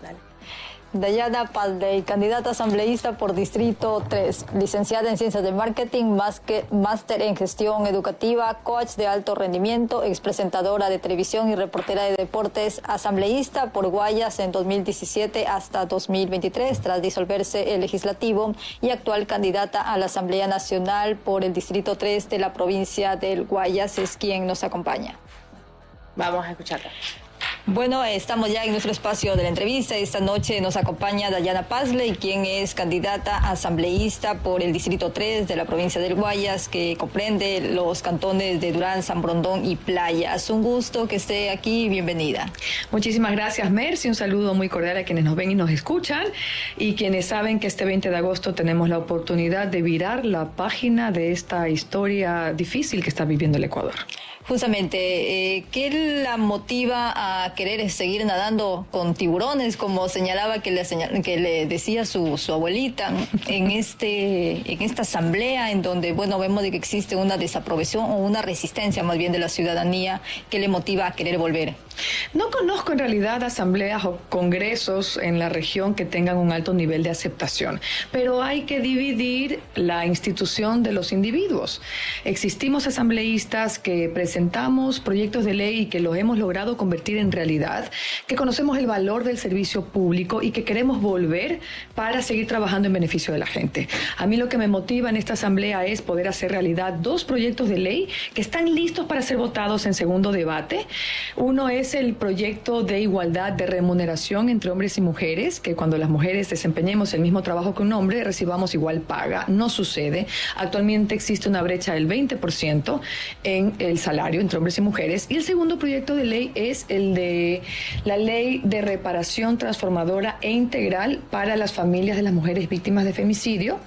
Dale. Dayana Pazley, candidata asambleísta por Distrito 3, licenciada en Ciencias de Marketing, máster en Gestión Educativa, coach de alto rendimiento, expresentadora de televisión y reportera de deportes, asambleísta por Guayas en 2017 hasta 2023, tras disolverse el legislativo, y actual candidata a la Asamblea Nacional por el Distrito 3 de la provincia del Guayas, es quien nos acompaña. Vamos a escucharla. Bueno, estamos ya en nuestro espacio de la entrevista. Esta noche nos acompaña Dayana Pazley, quien es candidata asambleísta por el Distrito 3 de la provincia del Guayas, que comprende los cantones de Durán, San Borondón y Playas. Un gusto que esté aquí, bienvenida. Muchísimas gracias, Mercy. Un saludo muy cordial a quienes nos ven y nos escuchan, y quienes saben que este 20 de agosto tenemos la oportunidad de virar la página de esta historia difícil que está viviendo el Ecuador. Justamente, ¿qué la motiva a querer seguir nadando con tiburones, como señalaba que le decía su abuelita en esta asamblea, en donde, bueno, vemos de que existe una desaprobación o una resistencia más bien de la ciudadanía? ¿Qué le motiva a querer volver? No conozco en realidad asambleas o congresos en la región que tengan un alto nivel de aceptación, pero hay que dividir la institución de los individuos. Existimos asambleístas que presentamos proyectos de ley y que los hemos logrado convertir en realidad, que conocemos el valor del servicio público y que queremos volver para seguir trabajando en beneficio de la gente. A mí lo que me motiva en esta asamblea es poder hacer realidad 2 proyectos de ley que están listos para ser votados en segundo debate. Uno es el proyecto de igualdad de remuneración entre hombres y mujeres, que cuando las mujeres desempeñemos el mismo trabajo que un hombre recibamos igual paga. No sucede. Actualmente existe una brecha del 20% en el salario entre hombres y mujeres. Y el segundo proyecto de ley es el de la ley de reparación transformadora e integral para las familias de las mujeres víctimas de femicidio,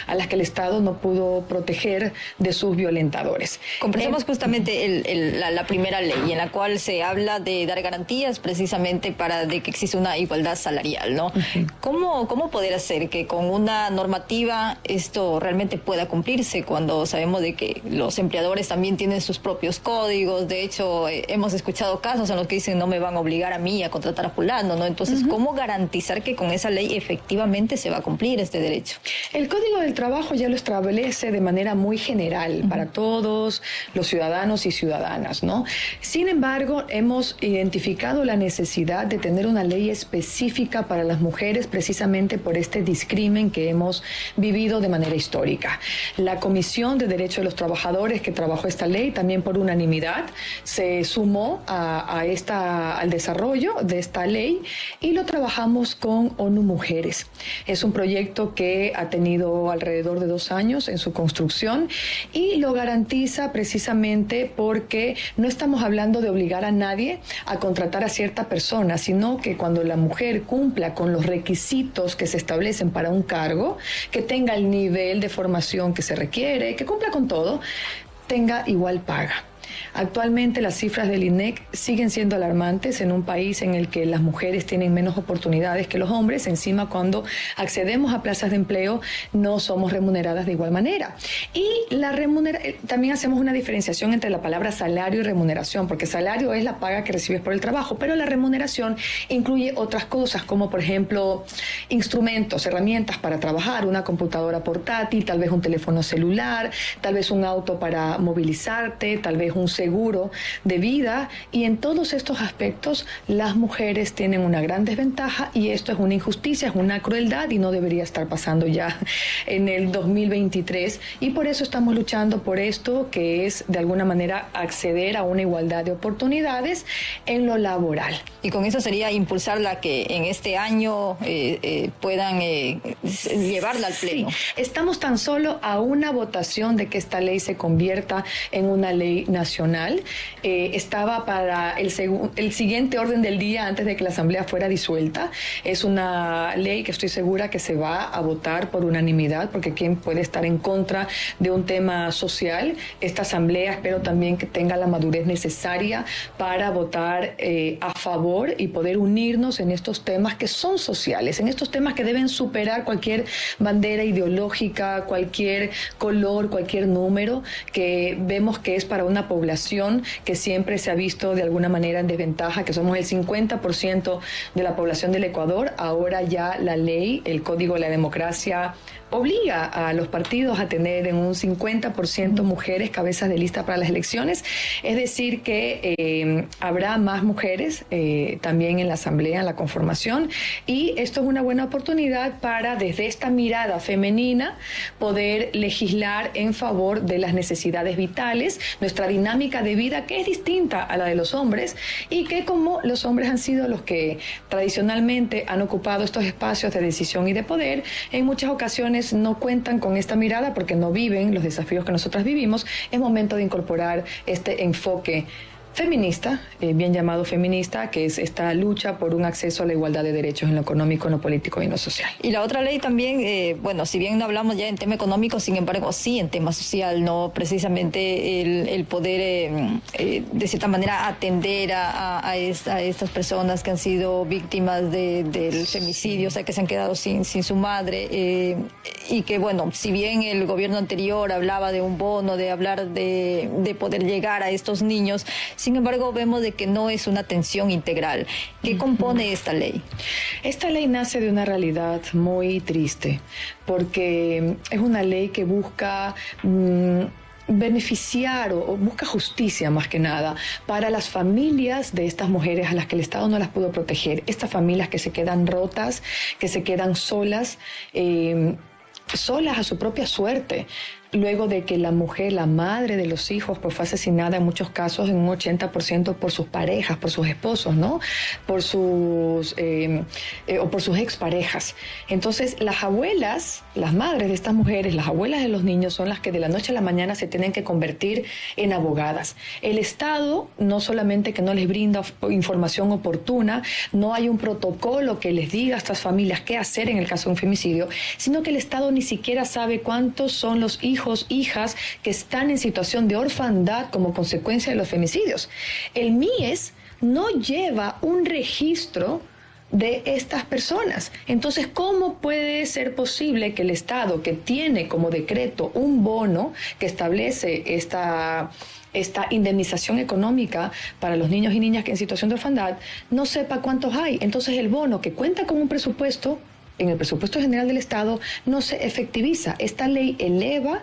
a las que el Estado no pudo proteger de sus violentadores. Conversamos justamente la primera ley, en la cual se habla de dar garantías precisamente de que existe una igualdad salarial, ¿no? Uh-huh. ¿Cómo poder hacer que con una normativa esto realmente pueda cumplirse, cuando sabemos de que los empleadores también tienen sus propios códigos? De hecho, hemos escuchado casos en los que dicen no me van a obligar a mí a contratar a fulano, ¿no? Entonces, uh-huh, ¿cómo garantizar que con esa ley efectivamente se va a cumplir este derecho? El Código del Trabajo ya lo establece de manera muy general, uh-huh, para todos los ciudadanos y ciudadanas, ¿no? Sin embargo, hemos identificado la necesidad de tener una ley específica para las mujeres, precisamente por este discrimen que hemos vivido de manera histórica. La Comisión de Derechos de los Trabajadores, que trabajó esta ley, también por unanimidad se sumó al desarrollo de esta ley, y lo trabajamos con ONU Mujeres. Es un proyecto que ha tenido alrededor de 2 años en su construcción, y lo garantiza precisamente porque no estamos hablando de obligar a nadie a contratar a cierta persona, sino que cuando la mujer cumpla con los requisitos que se establecen para un cargo, que tenga el nivel de formación que se requiere, que cumpla con todo, tenga igual paga. Actualmente las cifras del INEC siguen siendo alarmantes en un país en el que las mujeres tienen menos oportunidades que los hombres. Encima, cuando accedemos a plazas de empleo, no somos remuneradas de igual manera. Y también hacemos una diferenciación entre la palabra salario y remuneración, porque salario es la paga que recibes por el trabajo, pero la remuneración incluye otras cosas, como por ejemplo instrumentos, herramientas para trabajar, una computadora portátil, tal vez un teléfono celular, tal vez un auto para movilizarte, tal vez un seguro de vida, y en todos estos aspectos las mujeres tienen una gran desventaja, y esto es una injusticia, es una crueldad, y no debería estar pasando ya en el 2023, y por eso estamos luchando por esto, que es de alguna manera acceder a una igualdad de oportunidades en lo laboral. Y con eso sería impulsarla, que en este año puedan llevarla al pleno. Sí, estamos tan solo a una votación de que esta ley se convierta en una ley nacional. Estaba para el siguiente orden del día antes de que la Asamblea fuera disuelta. Es una ley que estoy segura que se va a votar por unanimidad, porque ¿quién puede estar en contra de un tema social? Esta Asamblea espero también que tenga la madurez necesaria para votar a favor y poder unirnos en estos temas que son sociales, en estos temas que deben superar cualquier bandera ideológica, cualquier color, cualquier número, que vemos que es para una población población que siempre se ha visto de alguna manera en desventaja, que somos el 50% de la población del Ecuador. Ahora ya la ley, el Código de la Democracia, obliga a los partidos a tener en un 50% mujeres cabezas de lista para las elecciones. Es decir, que habrá más mujeres también en la Asamblea, en la conformación, y esto es una buena oportunidad para, desde esta mirada femenina, poder legislar en favor de las necesidades vitales, nuestra dinámica de vida, que es distinta a la de los hombres, y que como los hombres han sido los que tradicionalmente han ocupado estos espacios de decisión y de poder, en muchas ocasiones no cuentan con esta mirada porque no viven los desafíos que nosotras vivimos. Es momento de incorporar este enfoque feminista, bien llamado feminista, que es esta lucha por un acceso a la igualdad de derechos en lo económico, en lo político y en lo social. Y la otra ley también, bueno, si bien no hablamos ya en tema económico, sin embargo sí en tema social, ¿no? Precisamente el poder de cierta manera atender a estas personas que han sido víctimas del femicidio, o sea, que se han quedado sin su madre, y que, bueno, si bien el gobierno anterior hablaba de un bono, de hablar de poder llegar a estos niños, sin embargo, vemos de que no es una atención integral. ¿Qué compone esta ley? Esta ley nace de una realidad muy triste, porque es una ley que busca beneficiar o busca justicia más que nada para las familias de estas mujeres a las que el Estado no las pudo proteger. Estas familias que se quedan rotas, que se quedan solas, solas a su propia suerte, luego de que la mujer, la madre de los hijos, pues fue asesinada en muchos casos, en un 80% por sus parejas, por sus esposos, ¿no? Por sus exparejas. Entonces, las abuelas, las madres de estas mujeres, las abuelas de los niños, son las que de la noche a la mañana se tienen que convertir en abogadas. El Estado no solamente que no les brinda información oportuna, no hay un protocolo que les diga a estas familias qué hacer en el caso de un femicidio, sino que el Estado ni siquiera sabe cuántos son los hijos, hijas que están en situación de orfandad como consecuencia de los femicidios. El MIES no lleva un registro de estas personas. Entonces, ¿cómo puede ser posible que el Estado, que tiene como decreto un bono que establece esta indemnización económica para los niños y niñas que en situación de orfandad, no sepa cuántos hay? Entonces, el bono, que cuenta con un presupuesto, en el presupuesto general del Estado, no se efectiviza. Esta ley eleva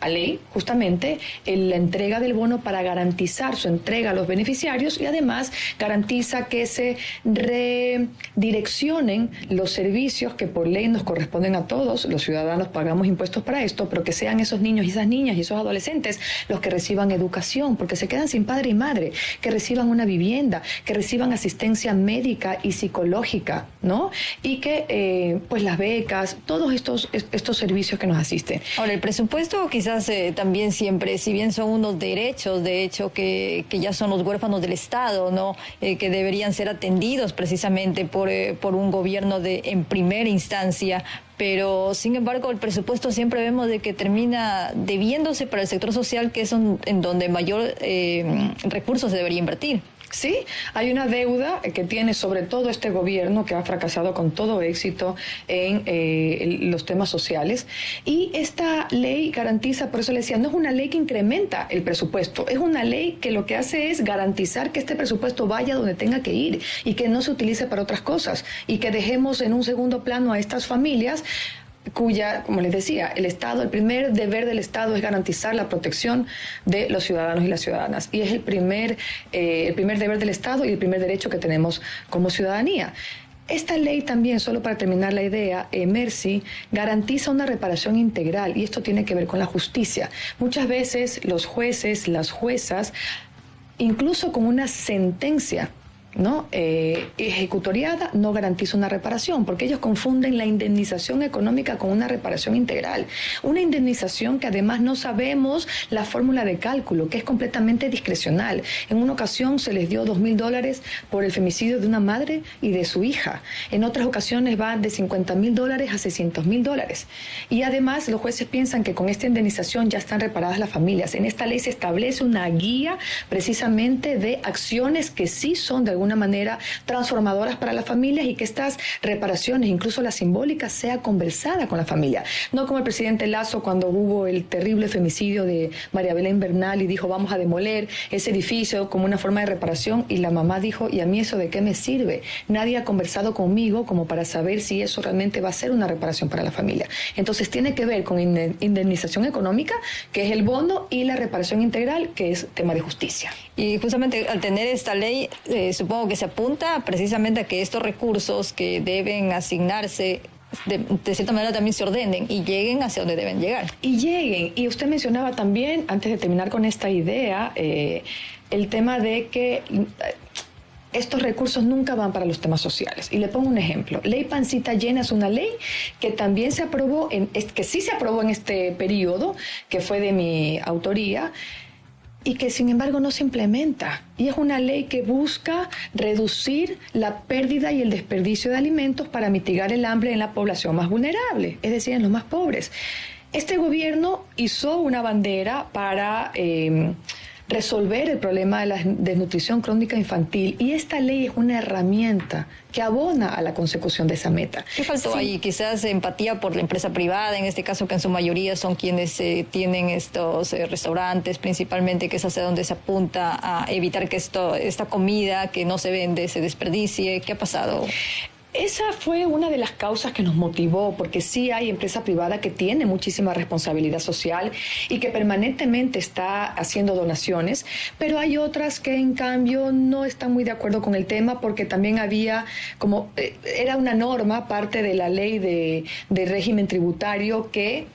a ley justamente la entrega del bono para garantizar su entrega a los beneficiarios, y además garantiza que se redireccionen los servicios que por ley nos corresponden a todos. Los ciudadanos pagamos impuestos para esto, pero que sean esos niños y esas niñas y esos adolescentes los que reciban educación, porque se quedan sin padre y madre, que reciban una vivienda, que reciban asistencia médica y psicológica, ¿no? Y que pues las becas, todos estos servicios que nos asisten. Ahora, el presupuesto quizás también siempre, si bien son unos derechos, de hecho, que ya son los huérfanos del Estado, ¿no? Que deberían ser atendidos precisamente por un gobierno en primera instancia, pero sin embargo el presupuesto siempre vemos de que termina debiéndose para el sector social, que es en donde mayor recursos se debería invertir. Sí, hay una deuda que tiene sobre todo este gobierno, que ha fracasado con todo éxito en los temas sociales, y esta ley garantiza, por eso le decía, no es una ley que incrementa el presupuesto, es una ley que lo que hace es garantizar que este presupuesto vaya donde tenga que ir y que no se utilice para otras cosas, y que dejemos en un segundo plano a estas familias cuya, como les decía, el primer deber del Estado es garantizar la protección de los ciudadanos y las ciudadanas, y es el primer deber del Estado y el primer derecho que tenemos como ciudadanía. Esta ley también, solo para terminar la idea, Mercy, garantiza una reparación integral, y esto tiene que ver con la justicia. Muchas veces los jueces, las juezas, incluso con una sentencia, ¿no? Ejecutoriada, no garantiza una reparación, porque ellos confunden la indemnización económica con una reparación integral. Una indemnización que además no sabemos la fórmula de cálculo, que es completamente discrecional. En una ocasión se les dio $2,000 por el femicidio de una madre y de su hija. En otras ocasiones va de $50,000 a $600,000. Y además los jueces piensan que con esta indemnización ya están reparadas las familias. En esta ley se establece una guía precisamente de acciones que sí son de alguna manera transformadoras para las familias y que estas reparaciones, incluso las simbólicas, sea conversada con la familia. No como el presidente Lasso cuando hubo el terrible femicidio de María Belén Bernal y dijo vamos a demoler ese edificio como una forma de reparación, y la mamá dijo, ¿y a mí eso de qué me sirve? Nadie ha conversado conmigo como para saber si eso realmente va a ser una reparación para la familia. Entonces tiene que ver con indemnización económica, que es el bono, y la reparación integral, que es tema de justicia. Y justamente al tener esta ley, supongo que se apunta precisamente a que estos recursos que deben asignarse de cierta manera también se ordenen y lleguen hacia donde deben llegar. Y lleguen. Y usted mencionaba también, antes de terminar con esta idea, el tema de que estos recursos nunca van para los temas sociales. Y le pongo un ejemplo. Ley Pancita Llena es una ley que también se aprobó, que sí se aprobó en este periodo, que fue de mi autoría, y que sin embargo no se implementa. Y es una ley que busca reducir la pérdida y el desperdicio de alimentos para mitigar el hambre en la población más vulnerable, es decir, en los más pobres. Este gobierno hizo una bandera para resolver el problema de la desnutrición crónica infantil, y esta ley es una herramienta que abona a la consecución de esa meta. ¿Qué faltó ahí? Quizás empatía por la empresa privada, en este caso que en su mayoría son quienes tienen estos restaurantes principalmente, que es hacia donde se apunta a evitar que esta comida que no se vende se desperdicie. ¿Qué ha pasado? Esa fue una de las causas que nos motivó, porque sí hay empresa privada que tiene muchísima responsabilidad social y que permanentemente está haciendo donaciones, pero hay otras que en cambio no están muy de acuerdo con el tema, porque también había era una norma, parte de la ley de régimen tributario que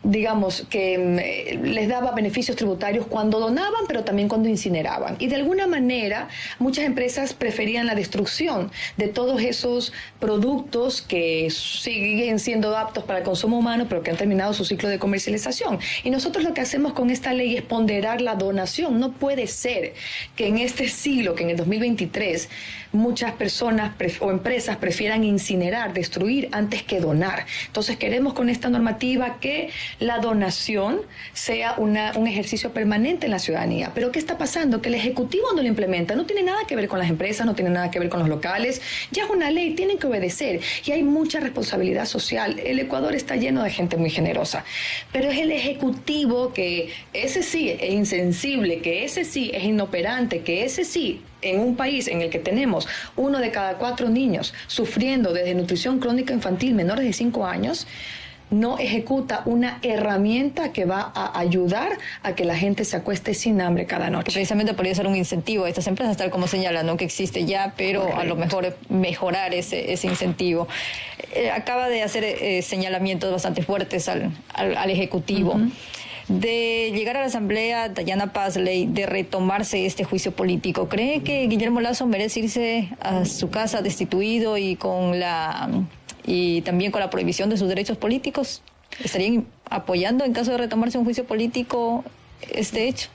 digamos, que les daba beneficios tributarios cuando donaban, pero también cuando incineraban. Y de alguna manera, muchas empresas preferían la destrucción de todos esos productos que siguen siendo aptos para el consumo humano, pero que han terminado su ciclo de comercialización. Y nosotros lo que hacemos con esta ley es ponderar la donación. No puede ser que en este siglo, que en el 2023, muchas personas o empresas prefieran incinerar, destruir, antes que donar. Entonces queremos con esta normativa que la donación sea un ejercicio permanente en la ciudadanía. Pero ¿qué está pasando? Que el Ejecutivo no lo implementa. No tiene nada que ver con las empresas, no tiene nada que ver con los locales. Ya es una ley, tienen que obedecer. Y hay mucha responsabilidad social. El Ecuador está lleno de gente muy generosa. Pero es el Ejecutivo que ese sí es insensible, que ese sí es inoperante, que ese sí, en un país en el que tenemos 1 de cada 4 niños sufriendo de desnutrición crónica infantil menores de 5 años, no ejecuta una herramienta que va a ayudar a que la gente se acueste sin hambre cada noche. Precisamente podría ser un incentivo a estas empresas, tal como señalan, ¿no? Que existe ya, pero correcto, a lo mejor mejorar ese incentivo. Acaba de hacer señalamientos bastante fuertes al Ejecutivo. Uh-huh. De llegar a la Asamblea, Dayana Pazley, de retomarse este juicio político, ¿cree que Guillermo Lasso merece irse a su casa destituido y también con la prohibición de sus derechos políticos? ¿Estarían apoyando en caso de retomarse un juicio político este hecho?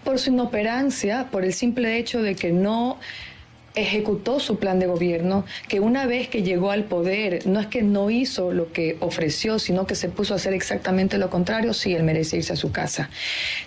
Por su inoperancia, por el simple hecho de que no ejecutó su plan de gobierno, que una vez que llegó al poder, no es que no hizo lo que ofreció, sino que se puso a hacer exactamente lo contrario. Sí, él merece irse a su casa.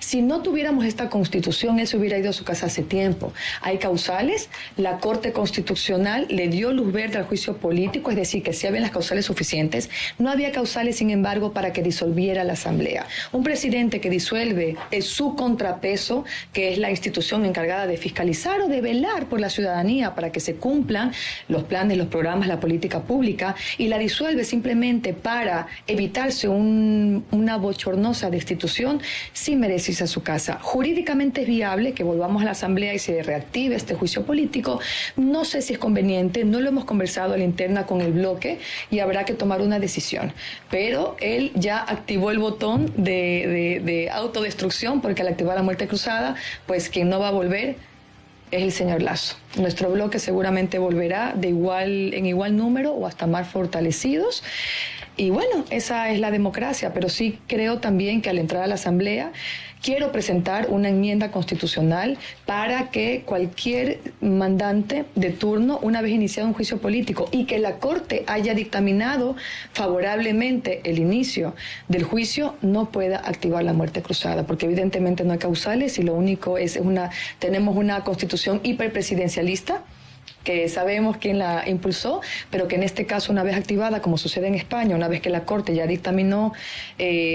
Si no tuviéramos esta Constitución, él se hubiera ido a su casa hace tiempo. Hay causales, la Corte Constitucional le dio luz verde al juicio político, es decir, que sí habían las causales suficientes. No había causales, sin embargo, para que disolviera la Asamblea. Un presidente que disuelve su contrapeso, que es la institución encargada de fiscalizar o de velar por la ciudadanía, para que se cumplan los planes, los programas, la política pública, y la disuelve simplemente para evitarse una bochornosa destitución, sí merece irse a su casa. Jurídicamente es viable que volvamos a la Asamblea y se reactive este juicio político. No sé si es conveniente, no lo hemos conversado a la interna con el bloque y habrá que tomar una decisión. Pero él ya activó el botón de autodestrucción, porque al activar la muerte cruzada, pues quien no va a volver es el señor Lasso. Nuestro bloque seguramente volverá en igual número o hasta más fortalecidos. Y bueno, esa es la democracia, pero sí creo también que al entrar a la Asamblea quiero presentar una enmienda constitucional para que cualquier mandante de turno, una vez iniciado un juicio político y que la Corte haya dictaminado favorablemente el inicio del juicio, no pueda activar la muerte cruzada, porque evidentemente no hay causales y lo único es tenemos una constitución hiperpresidencialista que sabemos quién la impulsó, pero que en este caso, una vez activada, como sucede en España, una vez que la Corte ya dictaminó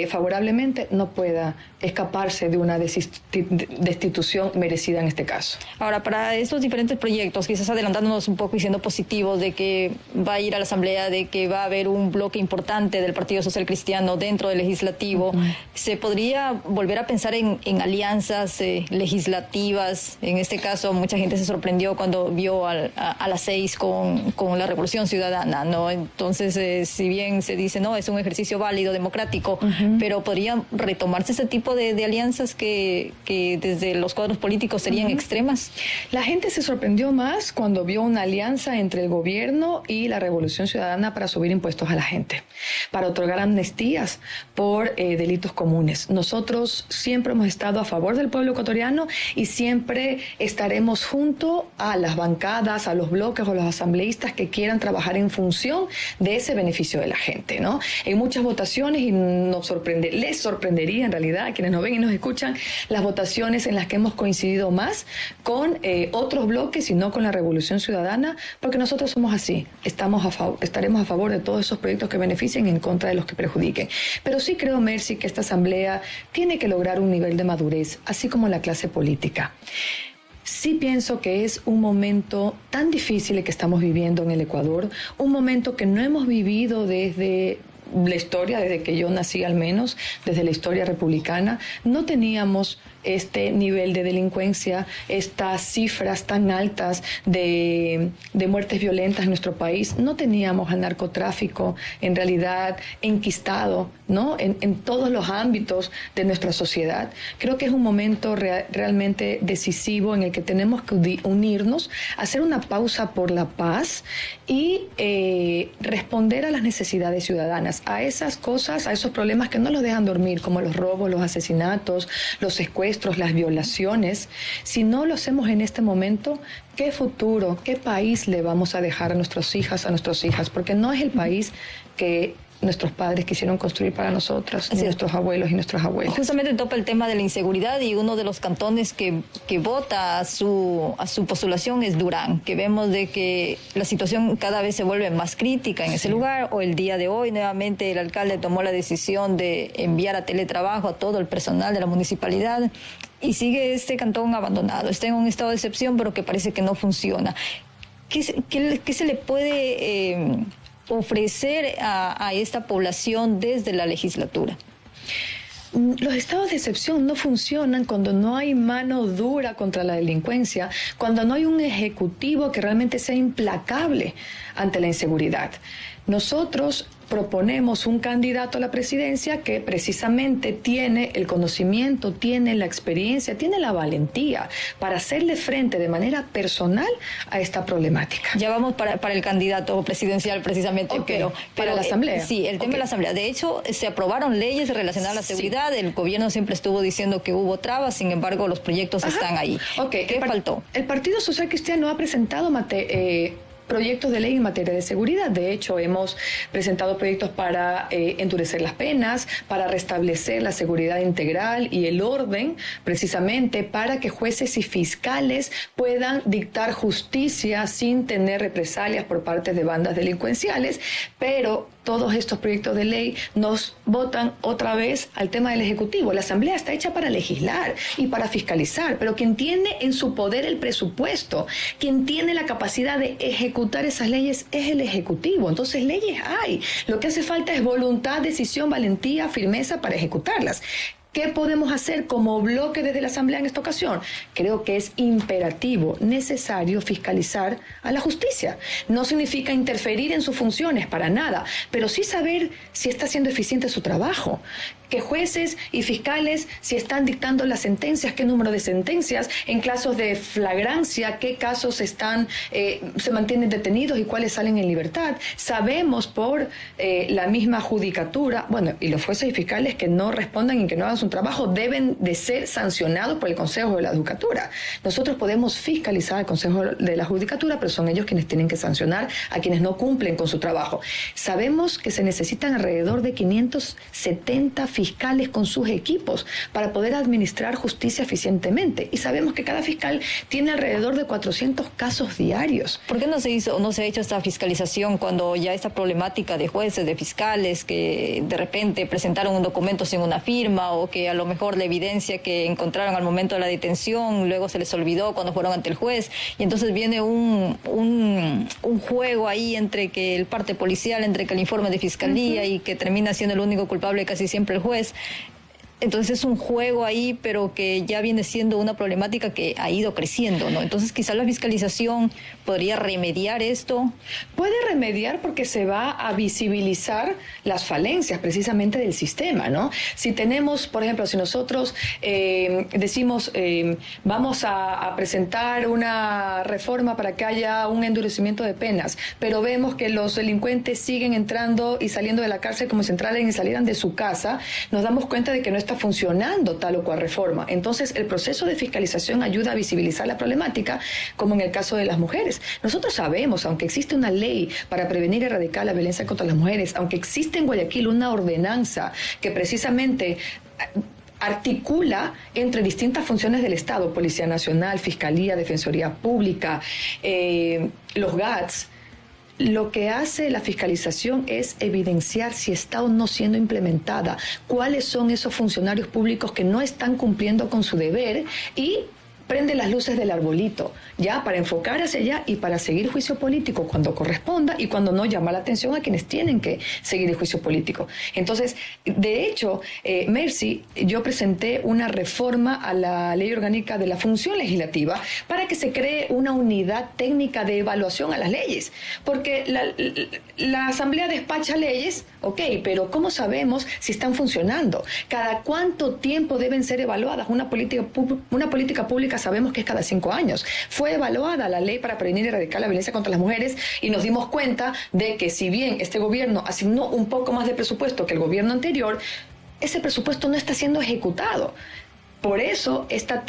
favorablemente, no pueda escaparse de una destitución merecida en este caso. Ahora, para estos diferentes proyectos, quizás adelantándonos un poco y siendo positivos de que va a ir a la Asamblea, de que va a haber un bloque importante del Partido Social Cristiano dentro del Legislativo, ¿se podría volver a pensar en alianzas legislativas? En este caso, mucha gente se sorprendió cuando vio a las 6 con la Revolución Ciudadana, ¿no? Entonces, si bien se dice, no, es un ejercicio válido, democrático, pero podrían retomarse ese tipo de alianzas que desde los cuadros políticos serían extremas. La gente se sorprendió más cuando vio una alianza entre el gobierno y la Revolución Ciudadana para subir impuestos a la gente, para otorgar amnistías por delitos comunes. Nosotros siempre hemos estado a favor del pueblo ecuatoriano y siempre estaremos junto a las bancadas, a los bloques o los asambleístas que quieran trabajar en función de ese beneficio de la gente, ¿no? En muchas votaciones, y les sorprendería en realidad a quienes nos ven y nos escuchan, las votaciones en las que hemos coincidido más con otros bloques y no con la Revolución Ciudadana, porque nosotros somos así, estaremos a favor de todos esos proyectos que beneficien en contra de los que perjudiquen. Pero sí creo, Mercy, que esta asamblea tiene que lograr un nivel de madurez, así como la clase política. Sí pienso que es un momento tan difícil el que estamos viviendo en el Ecuador, un momento que no hemos vivido desde la historia, desde que yo nací al menos, desde la historia republicana. No teníamos este nivel de delincuencia, estas cifras tan altas de muertes violentas en nuestro país. No teníamos al narcotráfico en realidad enquistado, ¿no? en todos los ámbitos de nuestra sociedad. Creo que es un momento realmente decisivo en el que tenemos que unirnos, hacer una pausa por la paz y responder a las necesidades ciudadanas, a esas cosas, a esos problemas que no los dejan dormir, como los robos, los asesinatos, los secuestros, las violaciones. Si no lo hacemos en este momento, ¿qué futuro, qué país le vamos a dejar a nuestras hijas, a nuestras hijas? Porque no es el país que nuestros padres quisieron construir para nosotros, ni nuestros abuelos y nuestras abuelas. Justamente topa el tema de la inseguridad y uno de los cantones que vota a su postulación es Durán, que vemos de que la situación cada vez se vuelve más crítica en ese lugar. O el día de hoy nuevamente el alcalde tomó la decisión de enviar a teletrabajo a todo el personal de la municipalidad y sigue este cantón abandonado. Está en un estado de excepción, pero que parece que no funciona. ¿Qué se le puede ofrecer a esta población desde la legislatura? Los estados de excepción no funcionan cuando no hay mano dura contra la delincuencia, cuando no hay un ejecutivo que realmente sea implacable ante la inseguridad. Nosotros proponemos un candidato a la presidencia que precisamente tiene el conocimiento, tiene la experiencia, tiene la valentía para hacerle frente de manera personal a esta problemática. Ya vamos para el candidato presidencial precisamente, pero para la Asamblea. Sí, el tema de la Asamblea. De hecho, se aprobaron leyes relacionadas a la seguridad. Sí. El gobierno siempre estuvo diciendo que hubo trabas, sin embargo, los proyectos están ahí. ¿Qué faltó? El Partido Social Cristiano ha presentado proyectos de ley en materia de seguridad. De hecho, hemos presentado proyectos para endurecer las penas, para restablecer la seguridad integral y el orden, precisamente para que jueces y fiscales puedan dictar justicia sin tener represalias por parte de bandas delincuenciales, pero todos estos proyectos de ley nos botan otra vez al tema del Ejecutivo. La Asamblea está hecha para legislar y para fiscalizar, pero quien tiene en su poder el presupuesto, quien tiene la capacidad de ejecutar esas leyes es el Ejecutivo. Entonces, leyes hay. Lo que hace falta es voluntad, decisión, valentía, firmeza para ejecutarlas. ¿Qué podemos hacer como bloque desde la Asamblea en esta ocasión? Creo que es imperativo, necesario fiscalizar a la justicia. No significa interferir en sus funciones, para nada, pero sí saber si está siendo eficiente su trabajo. Que jueces y fiscales, si están dictando las sentencias, qué número de sentencias, en casos de flagrancia, qué casos se mantienen detenidos y cuáles salen en libertad. Sabemos por la misma judicatura, y los jueces y fiscales que no respondan y que no hagan su trabajo deben de ser sancionados por el Consejo de la Judicatura. Nosotros podemos fiscalizar al Consejo de la Judicatura, pero son ellos quienes tienen que sancionar a quienes no cumplen con su trabajo. Sabemos que se necesitan alrededor de 570 fiscales con sus equipos para poder administrar justicia eficientemente. Y sabemos que cada fiscal tiene alrededor de 400 casos diarios. ¿Por qué no se ha hecho esta fiscalización cuando ya esta problemática de jueces, de fiscales, que de repente presentaron un documento sin una firma o que a lo mejor la evidencia que encontraron al momento de la detención luego se les olvidó cuando fueron ante el juez? Y entonces viene un juego ahí entre que el parte policial, entre que el informe de fiscalía y que termina siendo el único culpable casi siempre el juez. Entonces es un juego ahí, pero que ya viene siendo una problemática que ha ido creciendo, ¿no? Entonces quizás la fiscalización podría remediar esto. Puede remediar porque se va a visibilizar las falencias precisamente del sistema, ¿no? Si tenemos, por ejemplo, si nosotros decimos vamos a presentar una reforma para que haya un endurecimiento de penas, pero vemos que los delincuentes siguen entrando y saliendo de la cárcel como si entraran y salieran de su casa, nos damos cuenta de que no está funcionando tal o cual reforma. Entonces, el proceso de fiscalización ayuda a visibilizar la problemática, como en el caso de las mujeres. Nosotros sabemos, aunque existe una ley para prevenir y erradicar la violencia contra las mujeres, aunque existe en Guayaquil una ordenanza que precisamente articula entre distintas funciones del Estado, Policía Nacional, Fiscalía, Defensoría Pública, los GATS, lo que hace la fiscalización es evidenciar si está o no siendo implementada, cuáles son esos funcionarios públicos que no están cumpliendo con su deber y prende las luces del arbolito, ya para enfocar hacia allá y para seguir juicio político cuando corresponda y cuando no, llama la atención a quienes tienen que seguir el juicio político. Entonces, de hecho, Mercy, yo presenté una reforma a la Ley Orgánica de la Función Legislativa para que se cree una unidad técnica de evaluación a las leyes, porque la Asamblea despacha leyes, ok, pero ¿cómo sabemos si están funcionando? ¿Cada cuánto tiempo deben ser evaluadas? Una política pública sabemos que es cada 5 años. Fue evaluada la ley para prevenir y erradicar la violencia contra las mujeres y nos dimos cuenta de que si bien este gobierno asignó un poco más de presupuesto que el gobierno anterior, ese presupuesto no está siendo ejecutado. Por eso, esta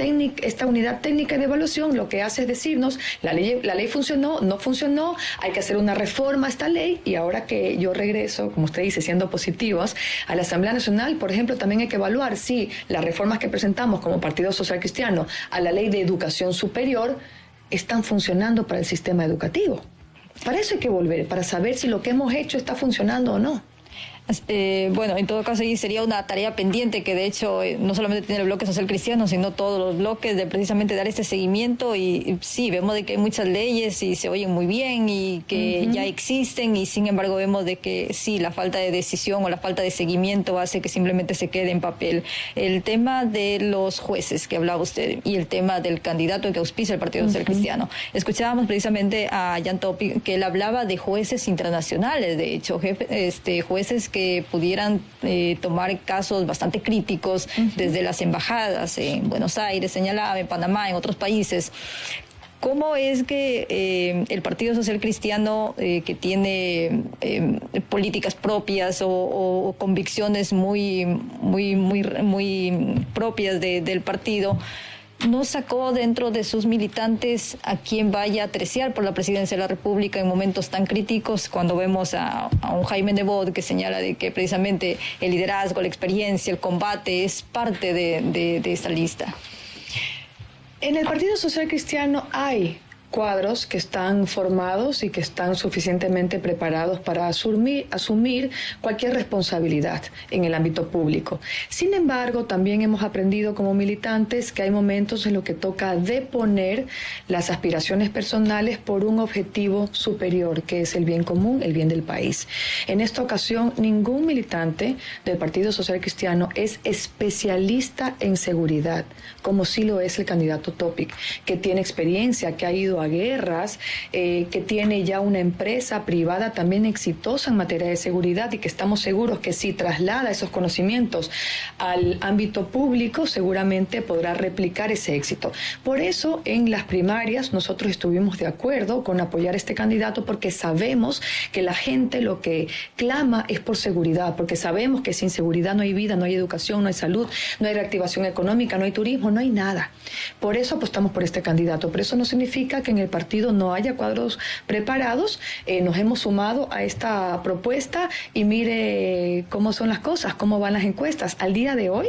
unidad técnica de evaluación lo que hace es decirnos, la ley funcionó, no funcionó, hay que hacer una reforma a esta ley, y ahora que yo regreso, como usted dice, siendo positivos, a la Asamblea Nacional, por ejemplo, también hay que evaluar si las reformas que presentamos como Partido Social Cristiano a la Ley de Educación Superior están funcionando para el sistema educativo. Para eso hay que volver, para saber si lo que hemos hecho está funcionando o no. Bueno, en todo caso ahí sería una tarea pendiente que de hecho no solamente tiene el bloque social cristiano, sino todos los bloques, de precisamente dar este seguimiento. Y sí, vemos de que hay muchas leyes y se oyen muy bien y que ya existen, y sin embargo vemos de que sí, la falta de decisión o la falta de seguimiento hace que simplemente se quede en papel. El tema de los jueces que hablaba usted y el tema del candidato que auspicia el Partido Social Cristiano. Escuchábamos precisamente a Jan Topi que él hablaba de jueces internacionales, de hecho, jueces que pudieran tomar casos bastante críticos desde las embajadas en Buenos Aires, señalaba, en Panamá, en otros países. ¿Cómo es que el Partido Social Cristiano, que tiene políticas propias o convicciones muy propias del partido, no sacó dentro de sus militantes a quien vaya a terciar por la presidencia de la República en momentos tan críticos, cuando vemos a un Jaime Nebot que señala de que precisamente el liderazgo, la experiencia, el combate es parte de esta lista? En el Partido Social Cristiano hay cuadros que están formados y que están suficientemente preparados para asumir cualquier responsabilidad en el ámbito público. Sin embargo, también hemos aprendido como militantes que hay momentos en los que toca deponer las aspiraciones personales por un objetivo superior, que es el bien común, el bien del país. En esta ocasión, ningún militante del Partido Social Cristiano es especialista en seguridad, como sí lo es el candidato Topic, que tiene experiencia, que ha ido a guerras, que tiene ya una empresa privada también exitosa en materia de seguridad y que estamos seguros que si traslada esos conocimientos al ámbito público, seguramente podrá replicar ese éxito. Por eso, en las primarias, nosotros estuvimos de acuerdo con apoyar a este candidato porque sabemos que la gente lo que clama es por seguridad, porque sabemos que sin seguridad no hay vida, no hay educación, no hay salud, no hay reactivación económica, no hay turismo, no hay nada. Por eso apostamos por este candidato, pero eso no significa que en el partido no haya cuadros preparados. Nos hemos sumado a esta propuesta y mire cómo son las cosas, cómo van las encuestas. Al día de hoy,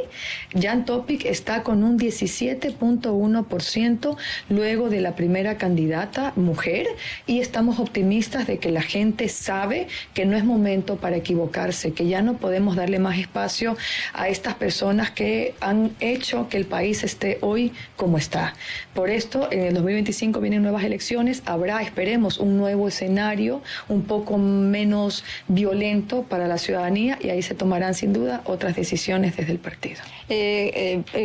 Jan Topic está con un 17.1% luego de la primera candidata mujer y estamos optimistas de que la gente sabe que no es momento para equivocarse, que ya no podemos darle más espacio a estas personas que han hecho que el país esté hoy como está. Por esto, en el 2025 vienen nuevas elecciones, habrá, esperemos, un nuevo escenario un poco menos violento para la ciudadanía y ahí se tomarán sin duda otras decisiones desde el partido.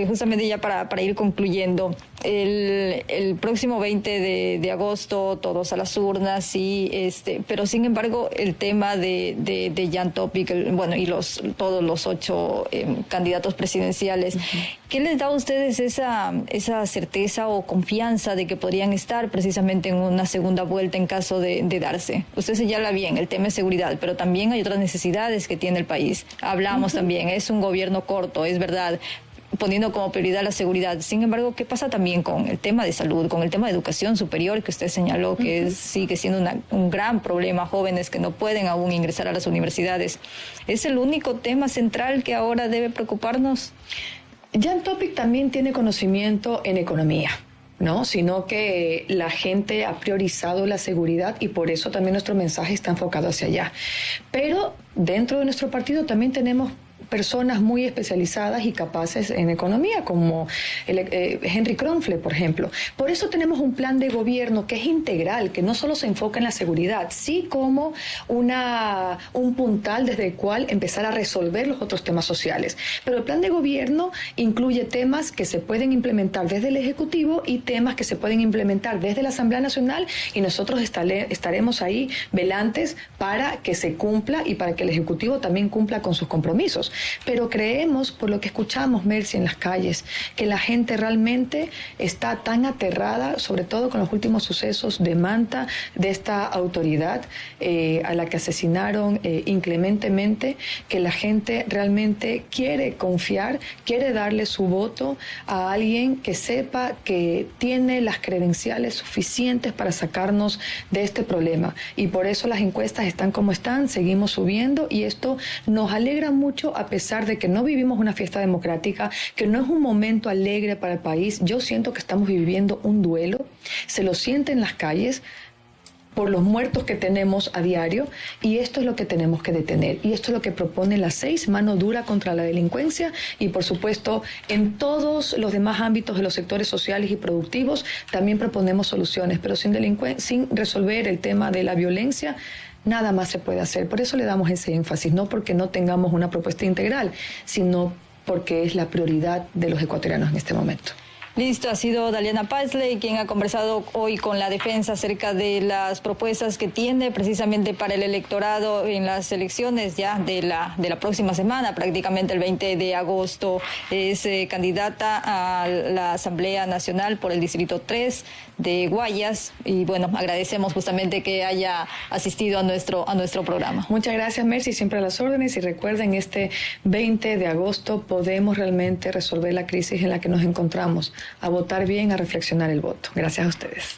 Justamente ya para ir concluyendo, el próximo 20 de agosto todos a las urnas pero sin embargo el tema de Jan Topic, y todos los 8 candidatos presidenciales, ¿qué les da a ustedes esa certeza o confianza de que podrían estar precisamente en una segunda vuelta en caso de darse? Usted señala bien el tema de seguridad, pero también hay otras necesidades que tiene el país. Hablamos también, es un gobierno corto, es verdad, poniendo como prioridad la seguridad. Sin embargo, ¿qué pasa también con el tema de salud, con el tema de educación superior que usted señaló que sigue siendo un gran problema, jóvenes que no pueden aún ingresar a las universidades? ¿Es el único tema central que ahora debe preocuparnos? Jan Topic también tiene conocimiento en economía, ¿no? Sino que la gente ha priorizado la seguridad y por eso también nuestro mensaje está enfocado hacia allá. Pero dentro de nuestro partido también tenemos personas muy especializadas y capaces en economía, como Henry Kronfle, por ejemplo. Por eso tenemos un plan de gobierno que es integral, que no solo se enfoca en la seguridad, sí como un puntal desde el cual empezar a resolver los otros temas sociales. Pero el plan de gobierno incluye temas que se pueden implementar desde el Ejecutivo y temas que se pueden implementar desde la Asamblea Nacional y nosotros estaremos ahí velantes para que se cumpla y para que el Ejecutivo también cumpla con sus compromisos. Pero creemos, por lo que escuchamos, Mercy, en las calles, que la gente realmente está tan aterrada, sobre todo con los últimos sucesos de Manta, de esta autoridad a la que asesinaron inclementemente, que la gente realmente quiere confiar, quiere darle su voto a alguien que sepa que tiene las credenciales suficientes para sacarnos de este problema. Y por eso las encuestas están como están, seguimos subiendo y esto nos alegra mucho a pesar de que no vivimos una fiesta democrática, que no es un momento alegre para el país. Yo siento que estamos viviendo un duelo, se lo siente en las calles por los muertos que tenemos a diario y esto es lo que tenemos que detener y esto es lo que propone la 6, mano dura contra la delincuencia y por supuesto en todos los demás ámbitos de los sectores sociales y productivos también proponemos soluciones, pero sin resolver el tema de la violencia nada más se puede hacer. Por eso le damos ese énfasis, no porque no tengamos una propuesta integral, sino porque es la prioridad de los ecuatorianos en este momento. Listo, ha sido Daliana Paisley quien ha conversado hoy con la defensa acerca de las propuestas que tiene precisamente para el electorado en las elecciones ya de la próxima semana, prácticamente el 20 de agosto. Es candidata a la Asamblea Nacional por el Distrito 3 de Guayas y bueno, agradecemos justamente que haya asistido a nuestro programa. Muchas gracias, Mercy, siempre a las órdenes y recuerden, este 20 de agosto podemos realmente resolver la crisis en la que nos encontramos. A votar bien, a reflexionar el voto. Gracias a ustedes.